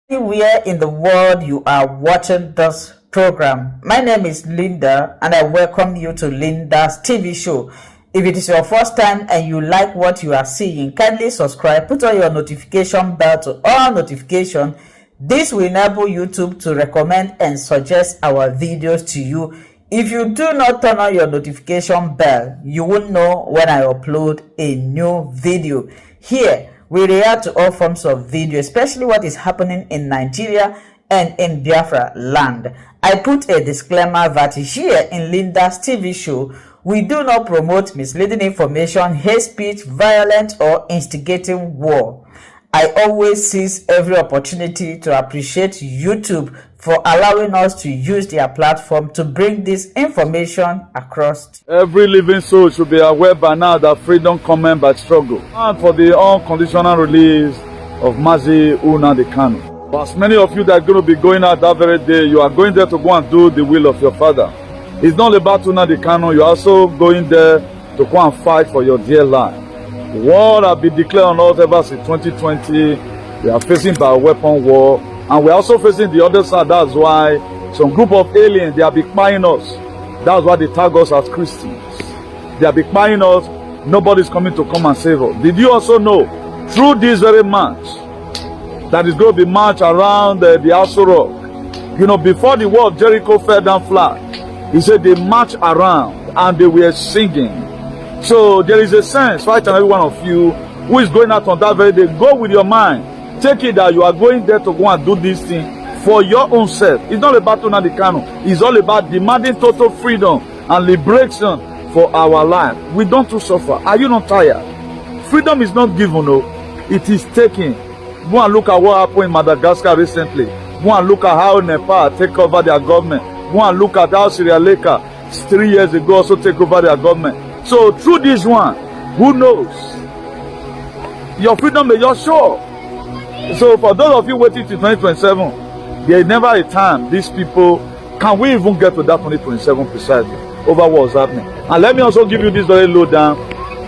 Anywhere in the world you are watching this program, my name is Linda and I welcome you to Linda's TV show. If it is your first time and you like what you are seeing, kindly subscribe, put on your notification bell to all notifications. This will enable YouTube to recommend and suggest our videos to you. If you do not turn on your notification bell, you won't know when I upload a new video. Here, we react to all forms of video, especially what is happening in Nigeria and in Biafra land. I put a disclaimer that here in Linda's TV show, we do not promote misleading information, hate speech, violent or instigating war. I always seize every opportunity to appreciate YouTube for allowing us to use their platform to bring this information across. Every living soul should be aware by now that freedom comes by struggle. And for the unconditional release of Mazi Nnamdi Kanu. For as many of you that are going to be going out that very day, you are going there to go and do the will of your Father. It's not about Nnamdi Kanu, you're also going there to go and fight for your dear life. War has been declared on us ever since 2020. We are facing bioweapon war, and we are also facing the other side. That's why some group of aliens, they are buying us. That's why they tag us as Christians. They are buying us. Nobody's coming to come and save us. Did you also know, through this very march, that is going to be march around the Dey0T? You know, before the wall of Jericho fell down flat, he said they march around and they were singing. So there is a sense, right, and every one of you who is going out on that very day, go with your mind. Take it that you are going there to go and do this thing for your own self. It's not about Nnamdi Kanu. It's all about demanding total freedom and liberation for our life. We don't to suffer. Are you not tired? Freedom is not given, no. It is taken. Go and look at what happened in Madagascar recently. Go and look at how Nepal take over their government. Go and look at how Sri Lanka 3 years ago also take over their government. So through this one, who knows? Your freedom may just show up. So for those of you waiting till 2027, there is never a time these people, can we even get to that 2027 precisely over what's happening? And let me also give you this very lowdown.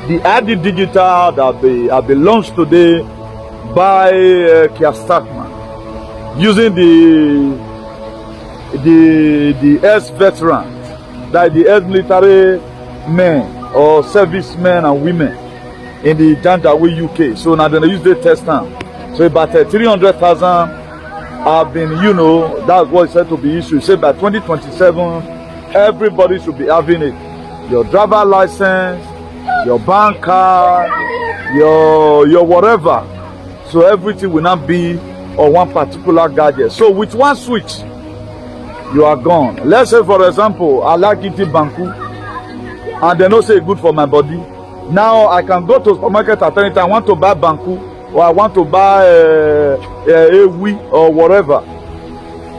The ID Digital that have been launched today by Keir Starmer, using the ex-veterans, that the ex-military men or servicemen and women in the Janjaweed UK. So now they use the test now. So about 300,000 have been, you know, that's what is said to be issued. Say by 2027, everybody should be having it. Your driver license, your bank card, your whatever. So everything will not be on one particular gadget. So with one switch, you are gone. Let's say, for example, I like eating banku, and they don't say good for my body. Now I can go to supermarket at any time. I want to buy banku, or I want to buy ewi or whatever.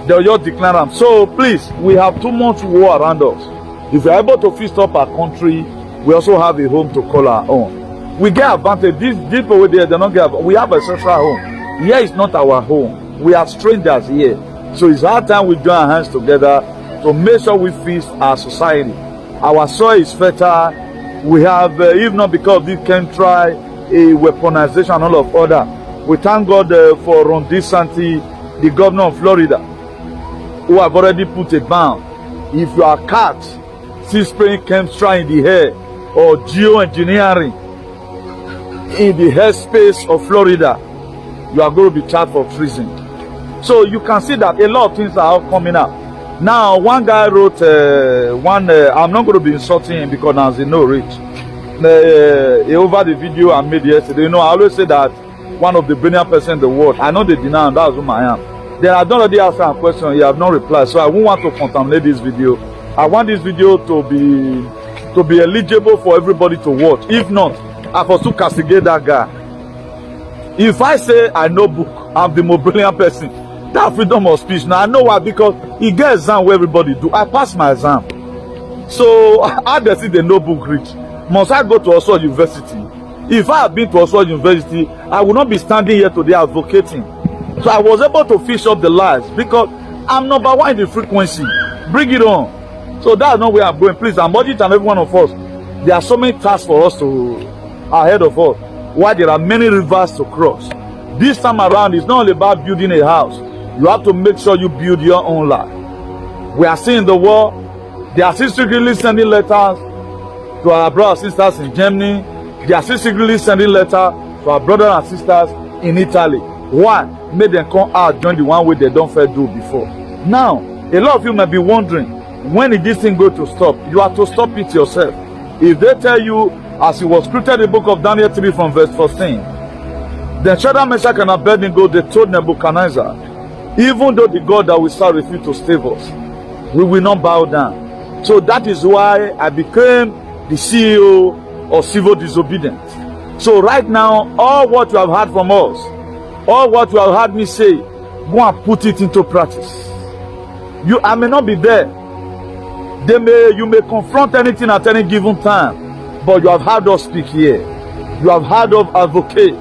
They'll just declare them. So please, we have too much war around us. If we are able to fix up our country, we also have a home to call our own. We get advantage. These people there, they don't get. We have a central home. Here is not our home. We are strangers here. So it's our time we join our hands together to make sure we fix our society. Our soil is fertile. We have, if not because of this chemtrail, a weaponization and all of other. We thank God for Ron DeSantis, the governor of Florida, who have already put a ban. If you are caught still spraying chemtrail in the air or geoengineering in the airspace of Florida, you are going to be charged for treason. So you can see that a lot of things are all coming up. Now, one guy wrote I'm not going to be insulting him because now he no rich. Over the video I made yesterday, you know, I always say that one of the brilliant person in the world. I know they deny, and that's who I am. Then I don't already ask him a question, he have not replied. So I won't want to contaminate this video. I want this video to be eligible for everybody to watch. If not, I for to castigate that guy. If I say I know book, I'm the most brilliant person. That freedom of speech. Now I know why, because he get exam where everybody do. I pass my exam. So how does it the notebook reach? Must I go to Oxford University? If I had been to Oxford University, I would not be standing here today advocating. So I was able to fish up the lies because I'm number one in the frequency. Bring it on. So that's not where I'm going. Please, I'm urging every one of us. There are so many tasks for us to ahead of us. Why there are many rivers to cross. This time around, it's not only about building a house. You have to make sure you build your own life. We are seeing the war. They are still secretly sending letters to our brothers and sisters in Germany. They are still secretly sending letters to our brothers and sisters in Italy. Why? Make them come out, join the one way they don't fair do before. Now, a lot of you may be wondering, when is this thing going to stop? You have to stop it yourself. If they tell you, as it was scripted in the book of Daniel 3 from verse 14, then Shadrach, Meshach, and Abednego, they told Nebuchadnezzar, even though the God that we serve refused to save us, we will not bow down. So that is why I became the CEO of civil disobedience. So right now, all what you have heard from us, all what you have heard me say, go and put it into practice. I may not be there. You may confront anything at any given time, but you have heard us speak here. You have heard of advocate.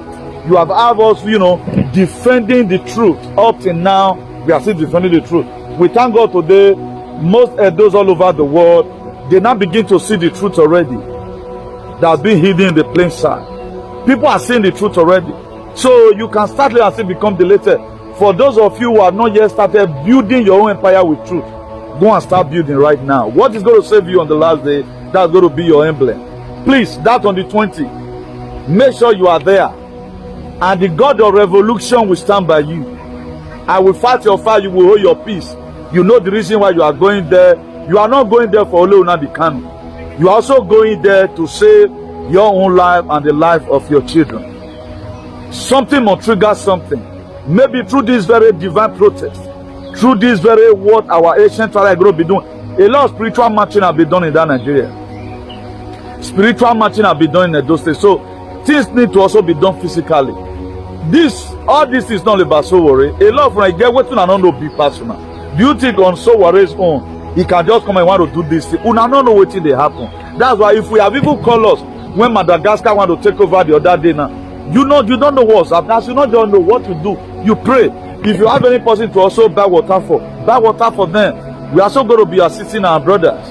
You have heard us, defending the truth. Up till now, we are still defending the truth. We thank God today, most those all over the world, they now begin to see the truth already. That's been hidden in the plain sight. People are seeing the truth already. So you can start and still become deleted. For those of you who have not yet started building your own empire with truth, go and start building right now. What is going to save you on the last day? That's going to be your emblem. Please, that on the 20th, make sure you are there. And the God of revolution will stand by you. I will fight your fight, you will hold your peace. You know the reason why you are going there. You are not going there for only Nnamdi Kanu. You are also going there to save your own life and the life of your children. Something will trigger something. Maybe through this very divine protest, through this very what our ancient father going to be doing. A lot of spiritual marching have been done in that Nigeria. Spiritual marching have been done in those states. So things need to also be done physically. All this is not about so worry. A lot of them get what I don't know be personal. Do you think on so worry's own he can just come and want to do this thing? We don't know what they happen. That's why if we have even called us when Madagascar want to take over the other day now, you don't know what's happening. As you don't know what to do, you pray. If you have any person to also buy water for them. We are also going to be assisting our brothers.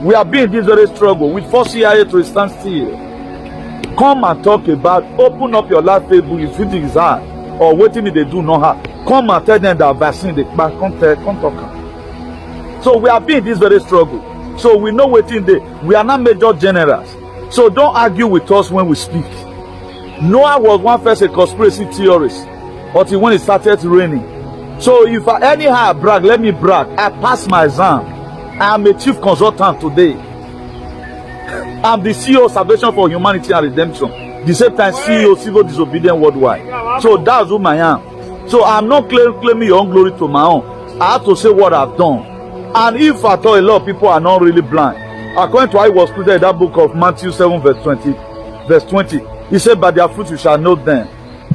We are being this very struggle with force CIA to stand still. Come and talk about, open up your life table if it is hard or waiting if they do not have. Come and tell them that vaccine they back come talk. So we are being this very struggle. So we know waiting there. We are not major generals. So don't argue with us when we speak. Noah was one first a conspiracy theorist until when it started raining. So if anyhow I brag, let me brag. I passed my exam. I am a chief consultant today. I'm the CEO of Salvation for Humanity and Redemption. The same time CEO Civil Disobedience Worldwide. So that's who I am. So I'm not claiming your own glory to my own. I have to say what I've done. And if I thought a lot of people are not really blind, according to how it was put in that book of Matthew 7 verse 20, he said, by their fruit you shall know them.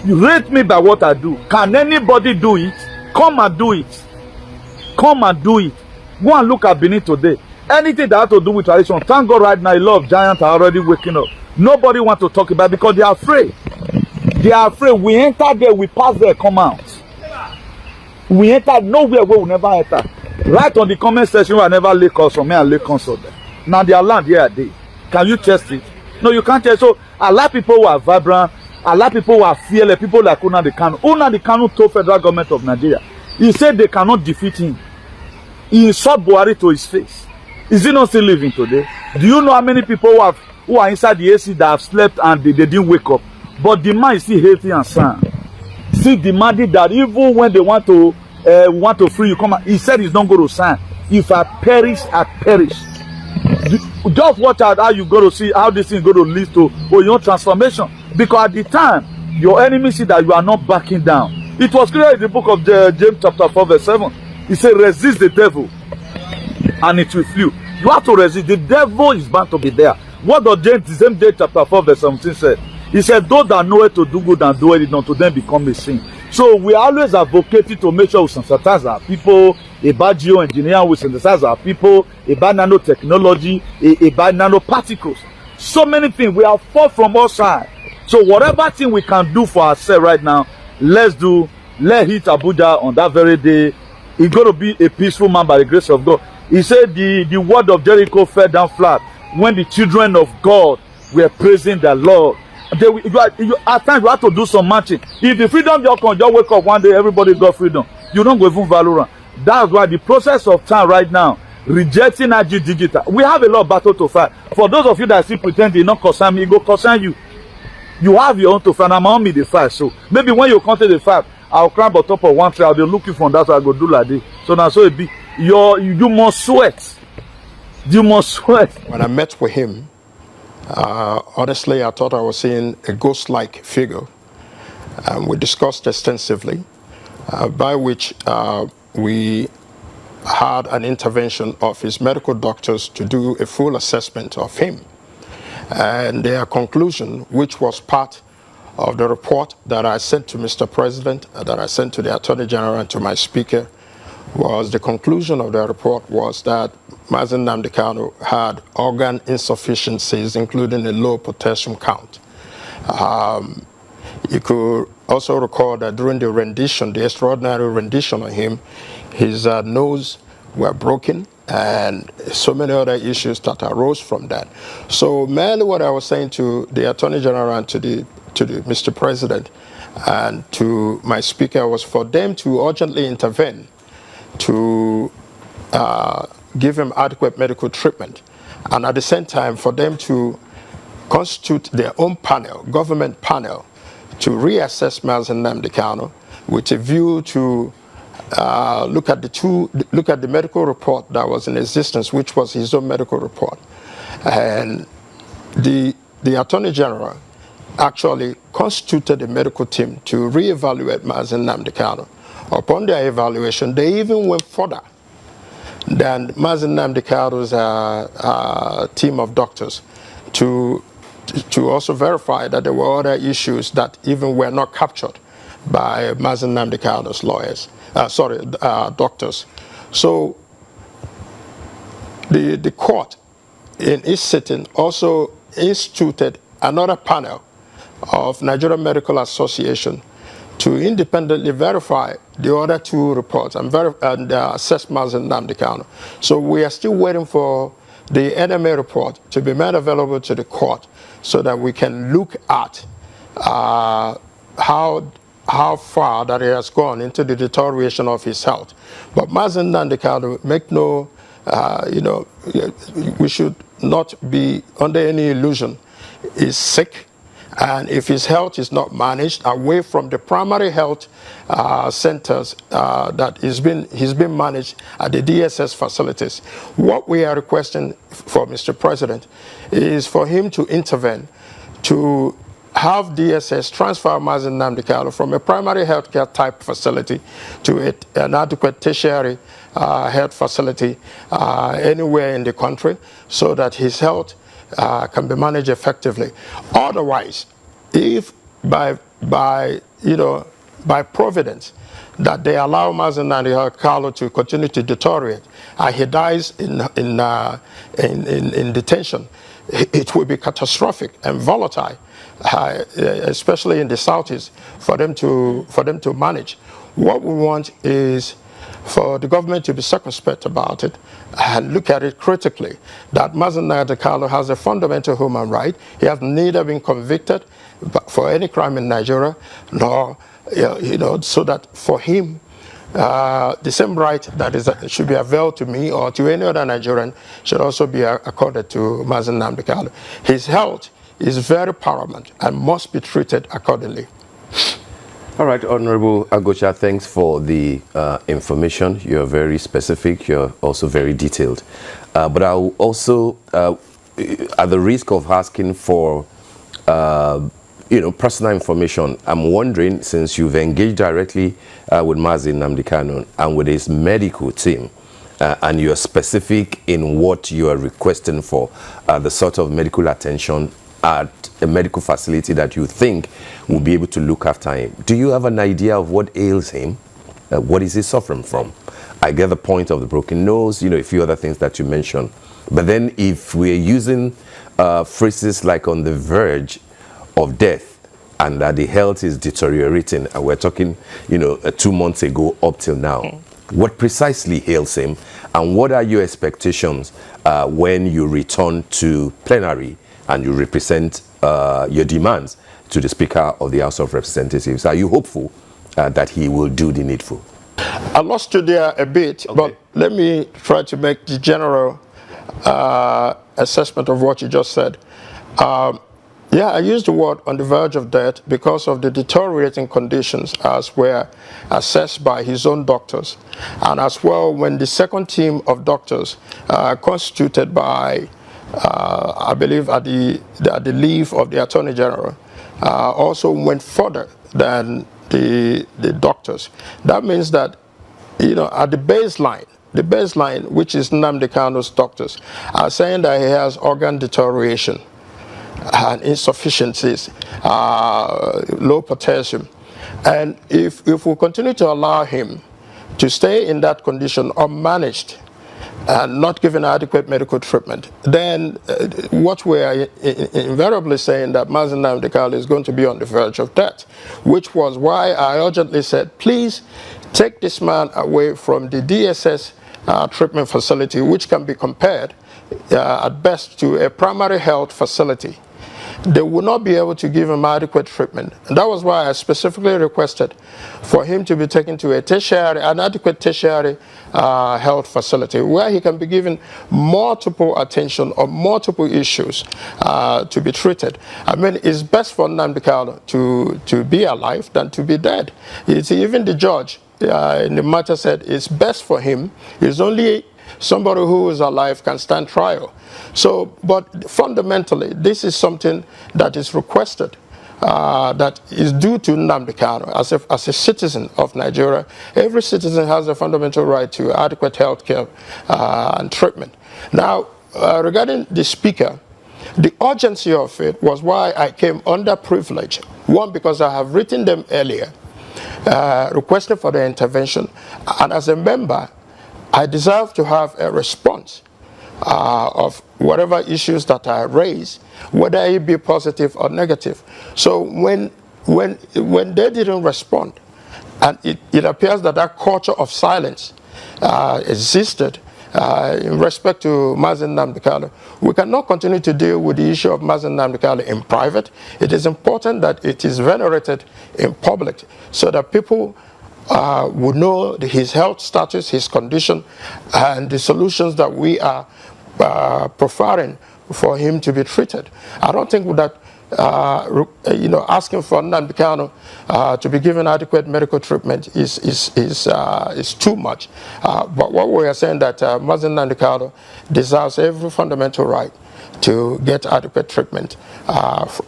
You rate me by what I do. Can anybody do it? Come and do it. Come and do it. Go and look at Benin today. Anything that has to do with tradition, thank God right now a lot of giants are already waking up. Nobody wants to talk about it because they are afraid. They are afraid. We enter there, we pass there, come out. We enter nowhere where we never enter. Right on the comment section where I never lay calls from me and lay consult there. Now their land here are they. Can you test it? No, you can't test. So a lot of people who are vibrant, a lot of people who are fearless, people like Nnamdi Kanu. Nnamdi Kanu told federal government of Nigeria, he said they cannot defeat him. He insulted Buhari to his face. Is he not still living today? Do you know how many people who are inside the AC that have slept and they didn't wake up? But the man is still healthy and sound. Still demanding that even when they want to free you, come out. He said he's not going to sign. If I perish, I perish. Just watch out how you go to see how this thing is going to lead to your transformation. Because at the time, your enemy see that you are not backing down. It was clear in the book of James chapter 4 verse 7. He said, resist the devil and it will flee. You have to resist. The devil is bound to be there. What does James, the same day chapter 4 verse 17 said? He said, those that know it to do good and do it, unto them become a sin. So we are always advocating to make sure we sensitize our people about geoengineering, we sensitize our people about nanotechnology, about nanoparticles. So many things. We are fought from all sides. So whatever thing we can do for ourselves right now, let's do. Let's hit Abuja on that very day. It's going to be a peaceful man by the grace of God. He said the word of Jericho fell down flat when the children of God were praising the Lord. At times you have to do some matching. If the freedom just come, just wake up one day, everybody got freedom. you don't go even value am. That's why the process of time right now, rejecting IG digital, we have a lot of battle to fight. For those of you that still pretend they not concern me, it go concern you. You have your own to fight. I'm on me the fight. So maybe when you come to the fight, I'll climb on top of one tree. I'll be looking for that. So I go do like this. So now so it be you must sweat. You must sweat. When I met with him, honestly, I thought I was seeing a ghost-like figure. We discussed extensively, by which we had an intervention of his medical doctors to do a full assessment of him. And their conclusion, which was part of the report that I sent to Mr. President, that I sent to the Attorney General and to my Speaker, was the conclusion of the report was that Mazen Nnamdi Kanu had organ insufficiencies, including a low potassium count. You could also recall that during the rendition, the extraordinary rendition on him, his nose were broken and so many other issues that arose from that. So mainly what I was saying to the Attorney General and to the Mr. President and to my Speaker was for them to urgently intervene to give him adequate medical treatment, and at the same time for them to constitute their own panel, government panel, to reassess Mazen Nnamdi Kanu with a view to look at the medical report that was in existence, which was his own medical report. And the Attorney General actually constituted a medical team to reevaluate Mazen Nnamdi Kanu. Upon their evaluation, they even went further than Mazen Nnamdi Kanu's team of doctors to also verify that there were other issues that even were not captured by Mazen Nnamdi Kanu's lawyers, doctors. So the court in its sitting also instituted another panel of Nigerian Medical Association to independently verify the other two reports and assess Mazen Nnamdi Kanu. So we are still waiting for the NMA report to be made available to the court so that we can look at how far that he has gone into the deterioration of his health. But Mazen Nnamdi Kanu, make no, we should not be under any illusion. He's sick. And if his health is not managed away from the primary health centers that he's been managed at the DSS facilities, what we are requesting for Mr. President is for him to intervene to have DSS transfer Mazen Nnamdi Kanu from a primary healthcare type facility to an adequate tertiary health facility anywhere in the country so that his health can be managed effectively. Otherwise, if by providence that they allow Mazen Nnamdi Kanu to continue to deteriorate and he dies in detention, it will be catastrophic and volatile, especially in the Southeast, for them to manage. What we want is for the government to be circumspect about it and look at it critically, that Mazen Nnamdi Kanu has a fundamental human right. He has neither been convicted for any crime in Nigeria, nor, so that for him, the same right that should be availed to me or to any other Nigerian should also be accorded to Mazen Nnamdi Kanu. His health is very paramount and must be treated accordingly. All right, Honorable Agocha, thanks for the information. You're very specific. You're also very detailed. But I'll also, at the risk of asking for, personal information, I'm wondering, since you've engaged directly with Mazen Nnamdi Kanu and with his medical team, and you're specific in what you are requesting for, the sort of medical attention at a medical facility that you think will be able to look after him. Do you have an idea of what ails him? What is he suffering from? I get the point of the broken nose, a few other things that you mentioned. But then if we're using phrases like on the verge of death and that the health is deteriorating, and we're talking, 2 months ago up till now, what precisely ails him? And what are your expectations when you return to plenary and you represent your demands to the Speaker of the House of Representatives? Are you hopeful that he will do the needful? I lost you there a bit, Okay. but let me try to make the general assessment of what you just said. Yeah, I used the word on the verge of death because of the deteriorating conditions as were assessed by his own doctors. And as well, when the second team of doctors constituted by, I believe, at the leave of the Attorney General, also went further than the doctors. That means that, you know, at the baseline, which is Nnamdi Kanu's doctors, are saying that he has organ deterioration and insufficiencies, low potassium. And if we continue to allow him to stay in that condition unmanaged and not given adequate medical treatment, then what we are invariably saying that Mazi Nnamdi Kanu is going to be on the verge of death, which was why I urgently said, please take this man away from the DSS treatment facility, which can be compared at best to a primary health facility. They will not be able to give him adequate treatment. And that was why I specifically requested for him to be taken to an adequate tertiary health facility where he can be given multiple attention on multiple issues to be treated. I mean, it's best for Nnamdi Kanu to be alive than to be dead. It's even the judge in the matter said it's best for him. It's only somebody who is alive can stand trial. So, but fundamentally, this is something that is requested, that is due to Nnamdi Kanu as a citizen of Nigeria. Every citizen has a fundamental right to adequate health care and treatment. Now, regarding the speaker, the urgency of it was why I came underprivileged. One, because I have written them earlier, requesting for their intervention, and as a member, I deserve to have a response of whatever issues that I raise, whether it be positive or negative. So when they didn't respond, and it appears that that culture of silence existed in respect to Mazi Nnamdi Kanu, we cannot continue to deal with the issue of Mazi Nnamdi Kanu in private. It is important that it is venerated in public so that people would know his health status, his condition, and the solutions that we are preferring for him to be treated. I don't think that asking for Nnamdi Kanu to be given adequate medical treatment is too much. But what we are saying that Mazi Nnamdi Kanu deserves every fundamental right to get adequate treatment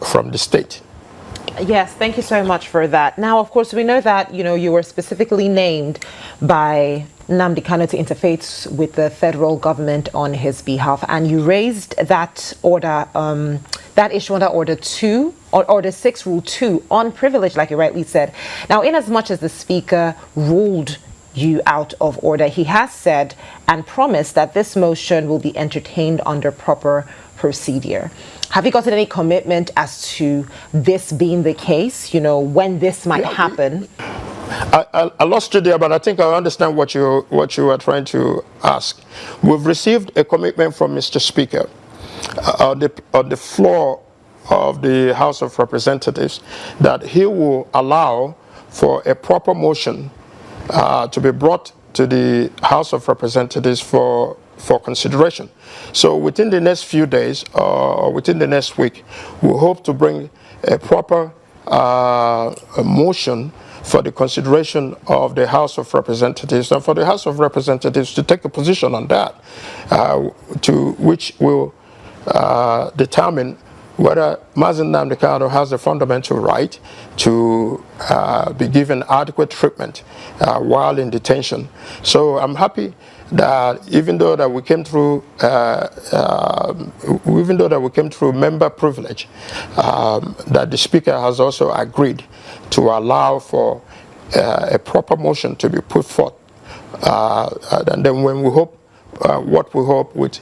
from the state. Yes, thank you so much for that. Now, of course, we know that, you were specifically named by Nnamdi Kanu to interface with the federal government on his behalf, and you raised that order, that issue under Order 2, or Order 6, Rule 2, on privilege, like you rightly said. Now, in as much as the Speaker ruled you out of order, he has said and promised that this motion will be entertained under proper procedure. Have you gotten any commitment as to this being the case, when this might happen? I lost you there, but I think I understand what you are trying to ask. We've received a commitment from Mr. Speaker on the floor of the House of Representatives that he will allow for a proper motion to be brought to the House of Representatives for consideration. So within the next few days or within the next week, we hope to bring a proper motion for the consideration of the House of Representatives, and for the House of Representatives to take a position on that, to which will determine whether Mazi Nnamdi Kanu has a fundamental right to be given adequate treatment while in detention. So I'm happy that even though that we came through member privilege, that the Speaker has also agreed to allow for a proper motion to be put forth, and then when we hope, what we hope with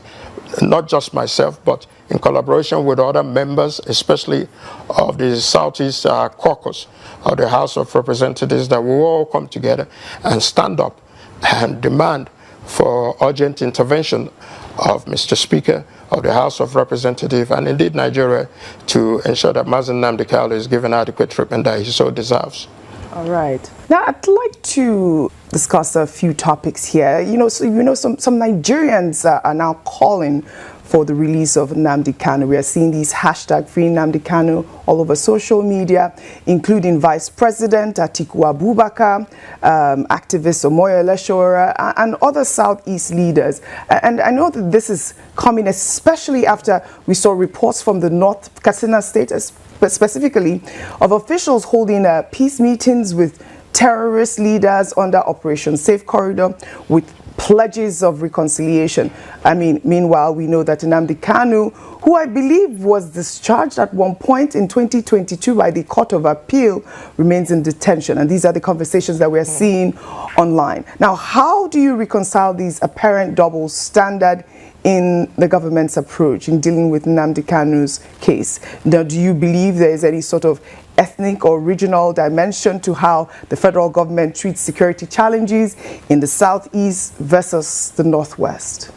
not just myself, but in collaboration with other members, especially of the Southeast Caucus of the House of Representatives, that we will all come together and stand up and demand for urgent intervention of Mr. Speaker of the House of Representatives and indeed Nigeria to ensure that Mazi Nnamdi Kanu is given adequate treatment that he so deserves. All right. Now, I'd like to discuss a few topics here. Some Nigerians are now calling for the release of Nnamdi Kanu. We are seeing these hashtag free Nnamdi Kanu all over social media, including Vice President Atiku Abubakar, activist Omoyele Sowore, and other Southeast leaders. And I know that this is coming especially after we saw reports from the North Katsina State, specifically of officials holding peace meetings with terrorist leaders under Operation Safe Corridor with pledges of reconciliation. I mean, meanwhile, we know that Nnamdi Kanu, who I believe was discharged at one point in 2022 by the Court of Appeal, remains in detention. And these are the conversations that we're seeing online. Now, how do you reconcile these apparent double standard in the government's approach in dealing with Nnamdi Kanu's case? Now, do you believe there is any sort of ethnic or regional dimension to how the federal government treats security challenges in the Southeast versus the Northwest?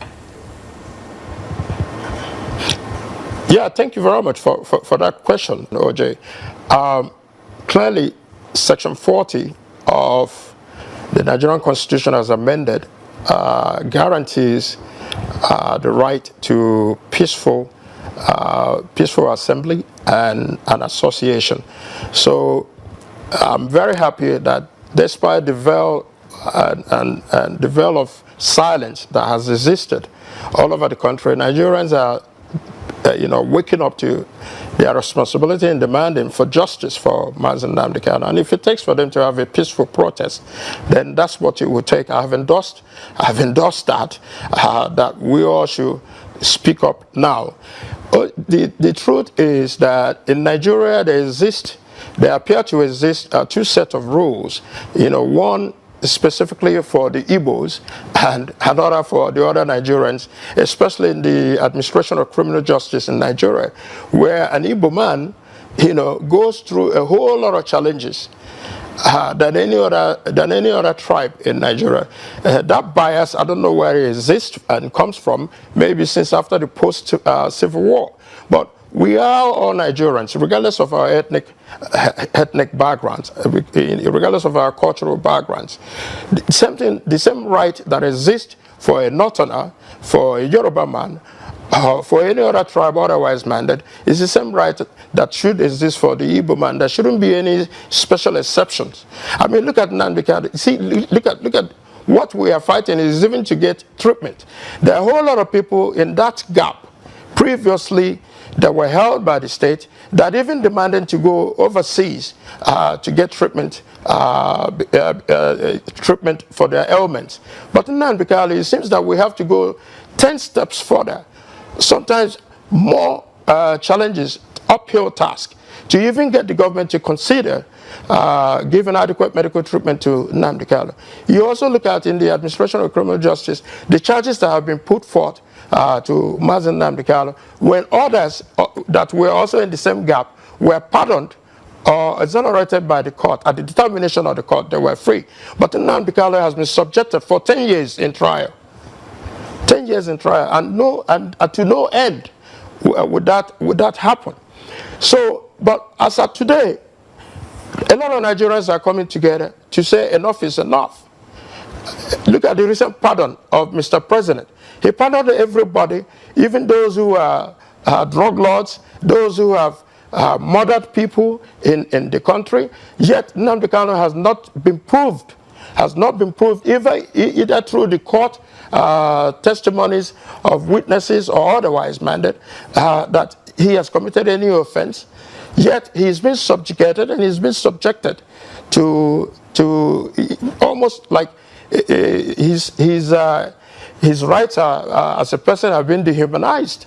Yeah, thank you very much for that question, OJ. Clearly, Section 40 of the Nigerian Constitution as amended guarantees the right to peaceful assembly and association. So I'm very happy that despite the veil and the veil of silence that has existed all over the country, Nigerians are waking up to their responsibility and demanding for justice for Mazi Nnamdi Kanu. And if it takes for them to have a peaceful protest, then that's what it would take. I've endorsed that, that we all should speak up now. The truth is that in Nigeria there appear to exist two sets of rules. One specifically for the Igbos and another for the other Nigerians, especially in the administration of criminal justice in Nigeria, where an Igbo man, goes through a whole lot of challenges than any other tribe in Nigeria. That bias, I don't know where it exists and comes from, maybe since after the post-Civil War. But we are all Nigerians, regardless of our ethnic backgrounds, regardless of our cultural backgrounds. The same right that exists for a Northerner, for a Yoruba man, for any other tribe otherwise minded, is the same right that should exist for the Igbo man. There shouldn't be any special exceptions. I mean, look at Nnamdi Kanu. See, look at what we are fighting is even to get treatment. There are a whole lot of people in that gap previously that were held by the state that even demanded to go overseas to get treatment for their ailments. But in Nnamdi Kanu, it seems that we have to go 10 steps further, sometimes more challenges, uphill task, to even get the government to consider giving adequate medical treatment to Nnamdi Kanu. You also look at in the administration of criminal justice, the charges that have been put forth to Mazi Nnamdi Kanu, when others that were also in the same gap were pardoned or exonerated by the court. At the determination of the court, they were free. But Nnamdi Kanu has been subjected for 10 years in trial. 10 years in trial, and to no end would that happen. So, but as of today, a lot of Nigerians are coming together to say enough is enough. Look at the recent pardon of Mr. President. He pardoned everybody, even those who are drug lords, those who have murdered people in the country. Yet Nnamdi Kanu has not been proved either through the court testimonies of witnesses or otherwise minded that he has committed any offense. Yet he's been subjugated and he's been subjected to almost like his rights as a person have been dehumanized.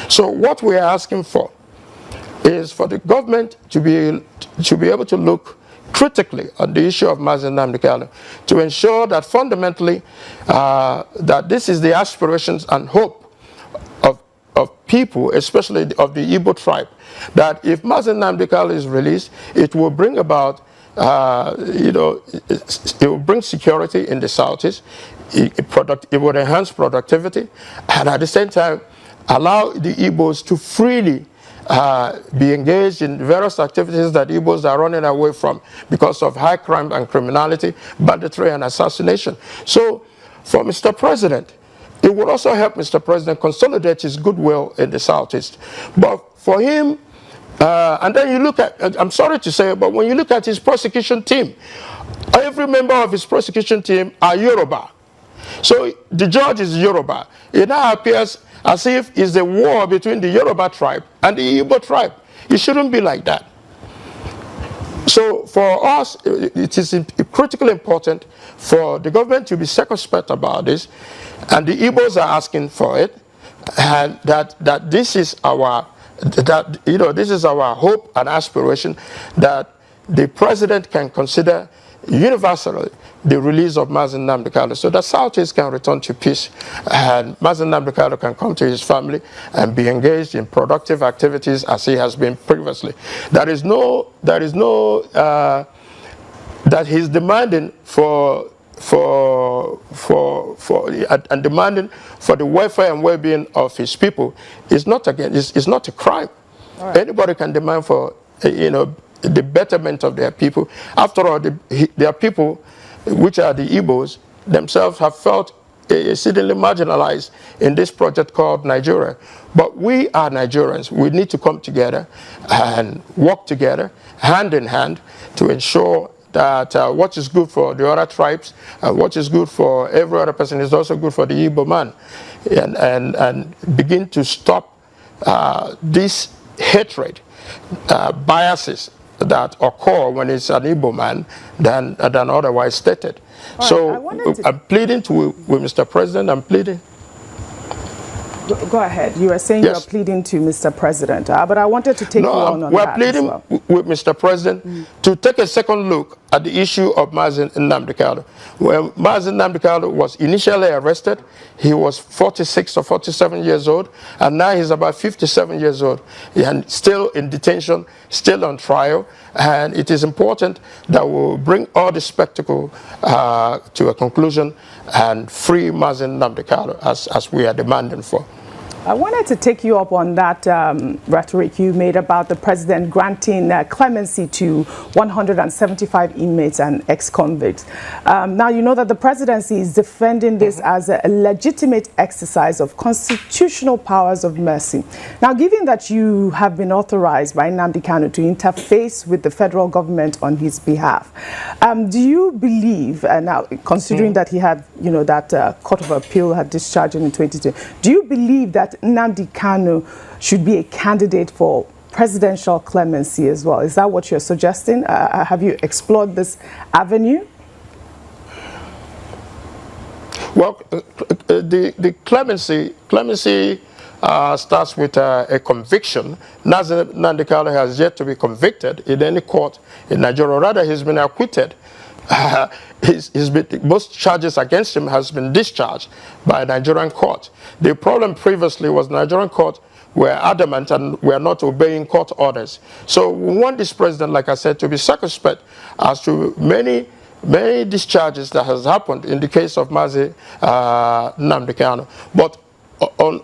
So what we are asking for is for the government to be able to look critically on the issue of Mazi Nnamdi Kanu, to ensure that fundamentally that this is the aspirations and hope of people, especially of the Igbo tribe, that if Mazi Nnamdi Kanu is released, it will bring about it will bring security in the Southeast, it will enhance productivity, and at the same time allow the Igbos to freely be engaged in various activities that Igbos are running away from because of high crime and criminality, banditry and assassination. So for Mr. President, it would also help Mr. President consolidate his goodwill in the Southeast. But for him, and then you look at, I'm sorry to say, but when you look at his prosecution team, every member of his prosecution team are Yoruba. So the judge is Yoruba. It now appears as if it's a war between the Yoruba tribe and the Igbo tribe. It shouldn't be like that. So for us, it is critically important for the government to be circumspect about this, and the Igbos are asking for it, and that this is our this is our hope and aspiration, that the president can consider universally the release of Nnamdi Kanu, so that Southeast can return to peace, and Nnamdi Kanu can come to his family and be engaged in productive activities as he has been previously. That he's demanding and demanding for the welfare and well-being of his people is not it's not a crime. Right. Anybody can demand for the betterment of their people. After all, their people, which are the Igbos, themselves have felt exceedingly marginalized in this project called Nigeria. But we are Nigerians. We need to come together and work together, hand in hand, to ensure that what is good for the other tribes and what is good for every other person is also good for the Igbo man, and begin to stop this hatred, biases that occur when it's an Igbo man than otherwise stated. Right, so I'm pleading with Mr. President, I'm pleading. Go ahead. You were saying yes. You're pleading to Mr. President, but I wanted to take you on that. We're pleading with Mr. President to take a second look at the issue of Nnamdi Kanu. When Nnamdi Kanu was initially arrested, he was 46 or 47 years old, and now he's about 57 years old, and still in detention, still on trial. And it is important that we'll bring all the spectacle to a conclusion and free Nnamdi Kanu as we are demanding for. I wanted to take you up on that rhetoric you made about the president granting clemency to 175 inmates and ex-convicts. Now, you know that the presidency is defending this as a legitimate exercise of constitutional powers of mercy. Now, given that you have been authorized by Nnamdi Kanu to interface with the federal government on his behalf, do you believe, now considering that he had, that Court of Appeal had discharged him in 2020, do you believe that Nnamdi Kanu should be a candidate for presidential clemency as well? Is that what you're suggesting? Have you explored this avenue? Well, the clemency starts with a conviction. Nnamdi Kanu has yet to be convicted in any court in Nigeria. Rather, he's been acquitted. Most charges against him has been discharged by a Nigerian court. The problem previously was Nigerian court were adamant and were not obeying court orders. So we want this president, like I said, to be circumspect as to many discharges that has happened in the case of Nnamdi Kanu. But on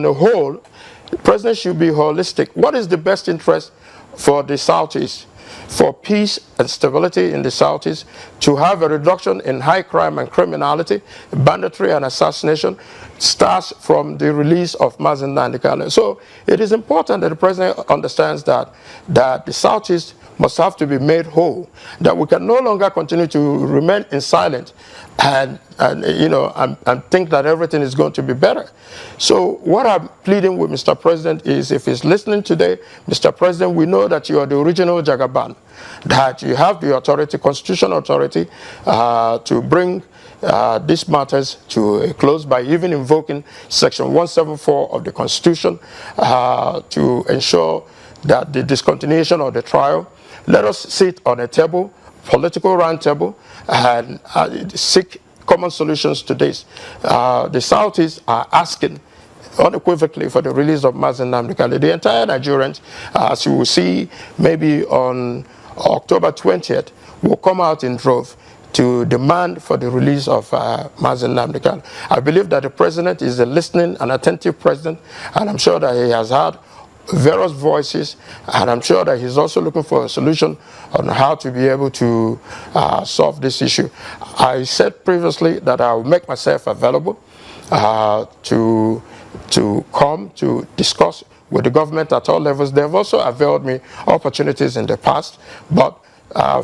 the whole, the president should be holistic. What is the best interest for the Southeast? For peace and stability in the Southeast, to have a reduction in high crime and criminality, banditry and assassination, starts from the release of Nnamdi Kanu. So it is important that the president understands that the Southeast must have to be made whole, that we can no longer continue to remain in silence and think that everything is going to be better. So what I'm pleading with Mr. President is, if he's listening today, Mr. President, we know that you are the original Jagaban, that you have the authority, constitutional authority, to bring these matters to a close by even invoking Section 174 of the Constitution to ensure that the discontinuation of the trial. Let us sit on a table, political round table, and seek common solutions to this. The Southeast are asking unequivocally for the release of Nnamdi Kanu. The entire Nigerians, as you will see maybe on October 20th, will come out in droves to demand for the release of Nnamdi Kanu. I believe that the president is a listening and attentive president, and I'm sure that he has heard various voices, and I'm sure that he's also looking for a solution on how to be able to solve this issue. I said previously that I will make myself available to come to discuss with the government at all levels. They've also availed me opportunities in the past, but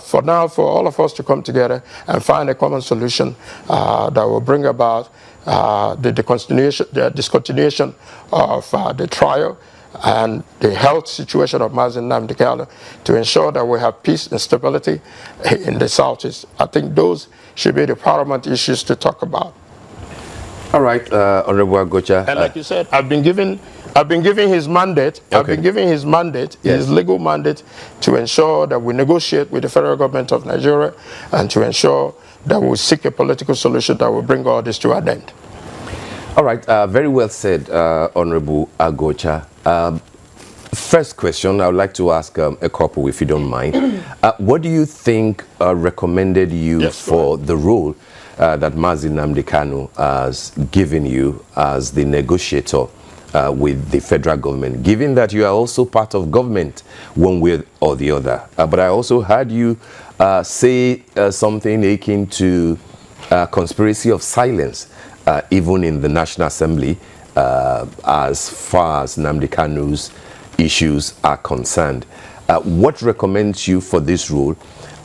for now, for all of us to come together and find a common solution that will bring about the discontinuation of the trial and the health situation of Nnamdi Kanu, to ensure that we have peace and stability in the Southeast. I think those should be the paramount issues to talk about. All right, Honorable Agocha. And like you said, I've been given his mandate. Okay. I've been giving his mandate, yes, his legal mandate, to ensure that we negotiate with the federal government of Nigeria and to ensure that we seek a political solution that will bring all this to an end. All right, very well said, Honorable Agocha. First question, I would like to ask a couple, if you don't mind. What do you think recommended you for the role that Nnamdi Kanu has given you as the negotiator with the federal government, given that you are also part of government one way or the other? But I also heard you say something akin to conspiracy of silence, even in the National Assembly, as far as Nnamdi Kanu's issues are concerned. What recommends you for this role,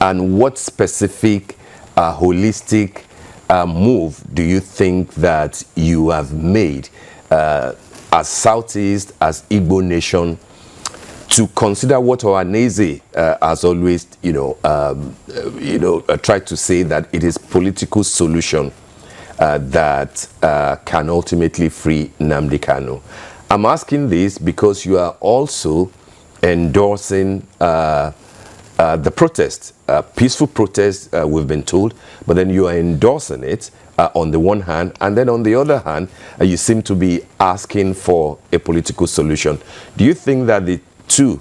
and what specific holistic move do you think that you have made as Southeast, as Igbo nation, to consider what Ohanaeze has always, tried to say, that it is political solution that can ultimately free Nnamdi Kanu? I'm asking this because you are also endorsing the protest, peaceful protest, we've been told, but then you are endorsing it on the one hand, and then on the other hand, you seem to be asking for a political solution. Do you think that the two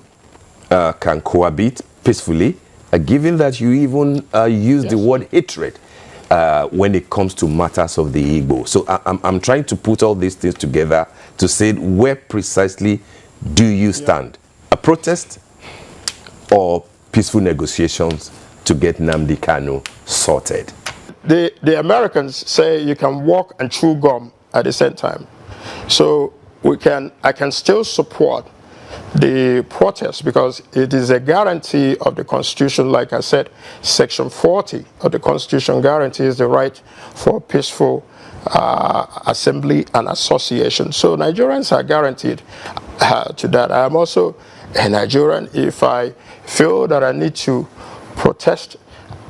can cohabit peacefully, given that you even use the word hatred when it comes to matters of the Igbo? So I'm trying to put all these things together to say, where precisely do you stand? A protest or peaceful negotiations to get Nnamdi Kanu sorted? The Americans say you can walk and chew gum at the same time. So I can still support the protest because it is a guarantee of the Constitution. Like I said, Section 40 of the Constitution guarantees the right for peaceful assembly and association. So Nigerians are guaranteed to that. I am also a Nigerian. If I feel that I need to protest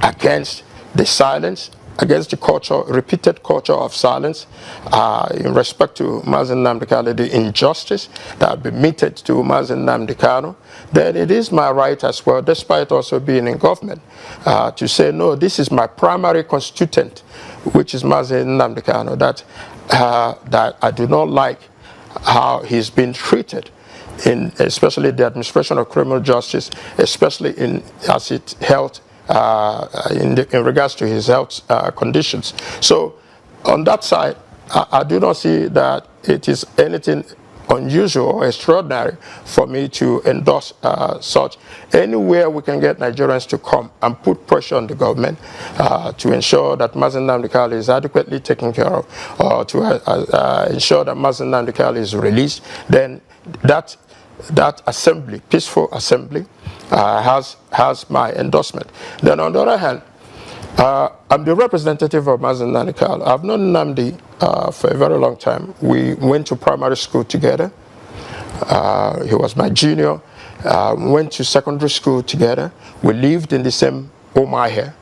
against the silence, against the repeated culture of silence in respect to Nnamdi Kanu, the injustice that has been meted to Nnamdi Kanu, then it is my right as well, despite also being in government, to say, no, this is my primary constituent, which is Nnamdi Kanu, that I do not like how he's been treated, especially the administration of criminal justice, especially as it held in regards to his health conditions. So on that side, I do not see that it is anything unusual or extraordinary for me to endorse such. Anywhere we can get Nigerians to come and put pressure on the government to ensure that Nnamdi Kanu is adequately taken care of, or to ensure that Nnamdi Kanu is released, then that assembly, peaceful assembly, has my endorsement. Then on the other hand, I'm the representative of Nnamdi Kanu. I've known Nnamdi for a very long time. We went to primary school together. He was my junior. Went to secondary school together. We lived in the same home here.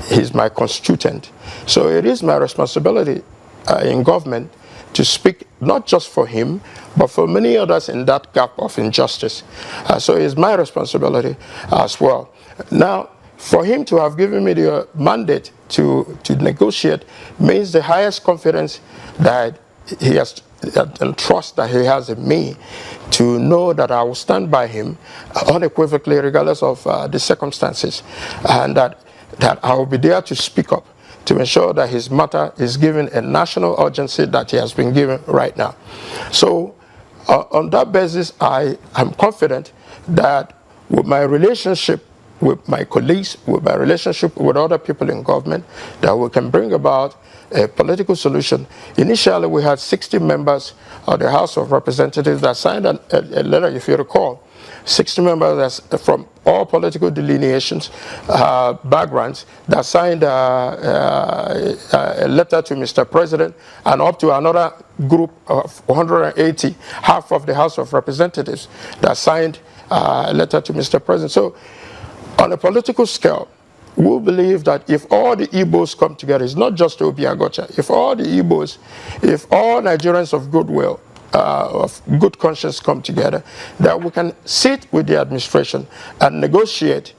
He's my constituent. So it is my responsibility in government to speak not just for him, but for many others in that gap of injustice. So it's my responsibility as well. Now, for him to have given me the mandate to negotiate means the highest confidence that he has and trust that he has in me, to know that I will stand by him unequivocally regardless of the circumstances, and that that I will be there to speak up, to ensure that his matter is given a national urgency that he has been given right now. So on that basis, I am confident that with my relationship with my colleagues, with my relationship with other people in government, that we can bring about a political solution. Initially, we had 60 members of the House of Representatives that signed a letter, if you recall, 60 members from all political delineations, backgrounds, that signed a letter to Mr. President, and up to another group of 180, half of the House of Representatives, that signed a letter to Mr. President. So on a political scale, we believe that if all the Igbos come together, it's not just Obi Agocha, if all the Igbos, if all Nigerians of goodwill, of good conscience come together, that we can sit with the administration and negotiate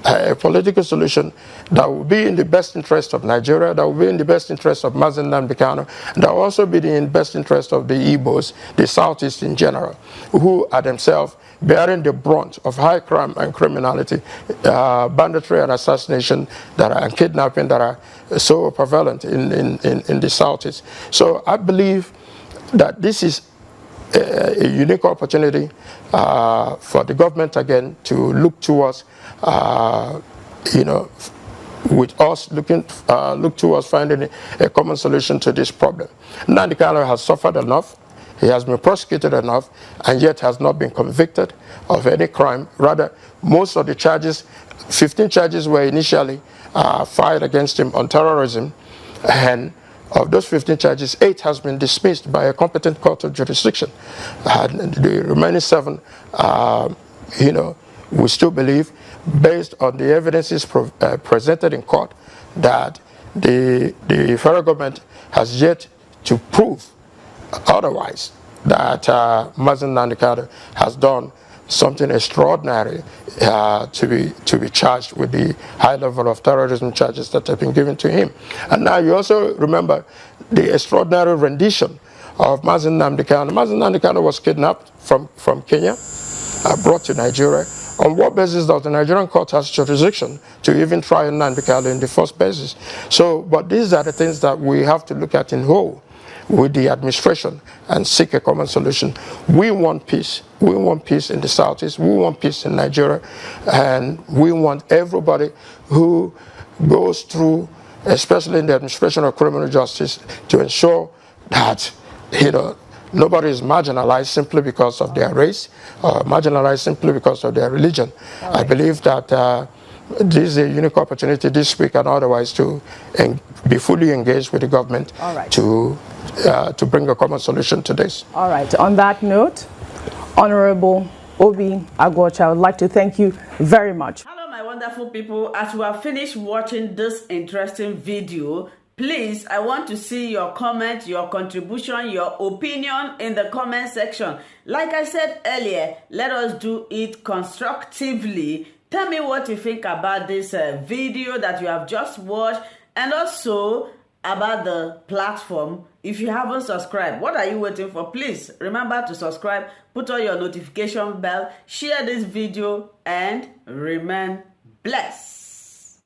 a political solution that will be in the best interest of Nigeria, that will be in the best interest of Nnamdi Kanu, and that will also be in the best interest of the Igbos, the Southeast in general, who are themselves bearing the brunt of high crime and criminality, banditry and assassination and kidnapping that are so prevalent in the Southeast. So I believe that this is a unique opportunity for the government again to look towards, with us look towards finding a common solution to this problem. Nnamdi Kanu has suffered enough. He has been prosecuted enough, and yet has not been convicted of any crime. Rather, most of the charges, 15 charges, were initially filed against him on terrorism, and of those 15 charges, 8 has been dismissed by a competent court of jurisdiction. The remaining 7, we still believe, based on the evidences presented in court, that the federal government has yet to prove otherwise, that Nnamdi Kanu has done something extraordinary to be charged with the high level of terrorism charges that have been given to him. And now you also remember the extraordinary rendition of Nnamdi Kanu. Nnamdi Kanu was kidnapped from Kenya, brought to Nigeria. On what basis does the Nigerian court has jurisdiction to even try Nnamdi Kanu in the first basis? So, but these are the things that we have to look at in whole with the administration and seek a common solution. We want peace. We want peace in the Southeast. We want peace in Nigeria. And we want everybody who goes through, especially in the administration of criminal justice, to ensure that, nobody is marginalized simply because of their race, or marginalized simply because of their religion. Right. I believe that this is a unique opportunity this week and otherwise to be fully engaged with the government. All right. To bring a common solution to this. All right. On that note, Honorable Obi Agocha, I would like to thank you very much. Hello, my wonderful people. As we have finished watching this interesting video, please, I want to see your comment, your contribution, your opinion in the comment section. Like I said earlier, let us do it constructively. Tell me what you think about this video that you have just watched, and also about the platform. If you haven't subscribed, what are you waiting for? Please remember to subscribe, put on your notification bell, share this video, and remain blessed.